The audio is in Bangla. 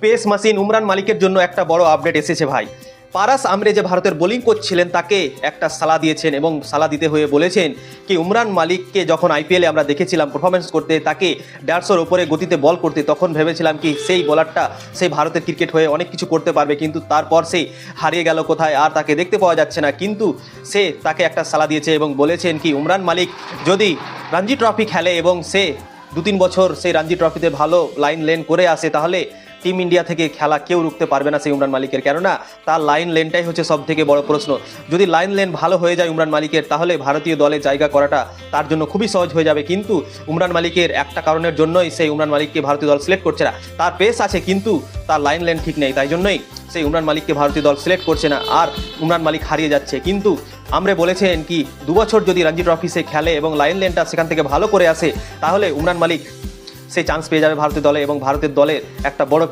পেস মেশিন উমরান মালিকের জন্য একটা বড় আপডেট এসেছে ভাই। পারাস আমরে যে ভারতের বোলিং কোচ ছিলেন তাকে একটা সালা দিয়েছেন এবং সালা দিতে হয়ে বলেছেন কি উমরান মালিককে যখন আইপিএলে আমরা দেখেছিলাম পারফরমেন্স করতে, তাকে 150-র উপরে গতিতে বল করতে, তখন ভেবেছিলাম কি সেই বোলারটা সেই ভারতের ক্রিকেট হয়ে অনেক কিছু করতে পারবে, কিন্তু তারপর সে হারিয়ে গেল কোথায়, আর তাকে দেখতে পাওয়া যাচ্ছে না। কিন্তু সে তাকে একটা সালা দিয়েছে এবং বলেছেন কি উমরান মালিক যদি রঞ্জি ট্রফি খেলে এবং সে 2-3 বছর সেই রঞ্জি ট্রফিতে ভালো লাইন লেন করে আসে, তাহলে টিম ইন্ডিয়া থেকে খেলা কেউ রুখতে পারবে না সেই উমরান মালিকের, কেননা তার লাইন লেনটাই হচ্ছে সব থেকে বড় প্রশ্ন। যদি লাইন লেন ভালো হয়ে যায় উমরান মালিকের, তাহলে ভারতীয় দলে জায়গা করাটা তার জন্য খুবই সহজ হয়ে যাবে। কিন্তু উমরান মালিকের একটা কারণের জন্যই সেই উমরান মালিককে ভারতীয় দল সিলেক্ট করছে না। তার পেস আছে কিন্তু তার লাইন লেন ঠিক নেই, তাই জন্যই সেই উমরান মালিককে ভারতীয় দল সিলেক্ট করছে না, আর উমরান মালিক হারিয়ে যাচ্ছে। কিন্তু আমরা বলেছেন কি 2 বছর যদি রঞ্জি ট্রফি সে খেলে এবং লাইন লেনটা সেখান থেকে ভালো করে আসে, তাহলে উমরান মালিক সে চান্স পেয়ে যাবে ভারতীয় দলে এবং ভারতের দলের একটা বড়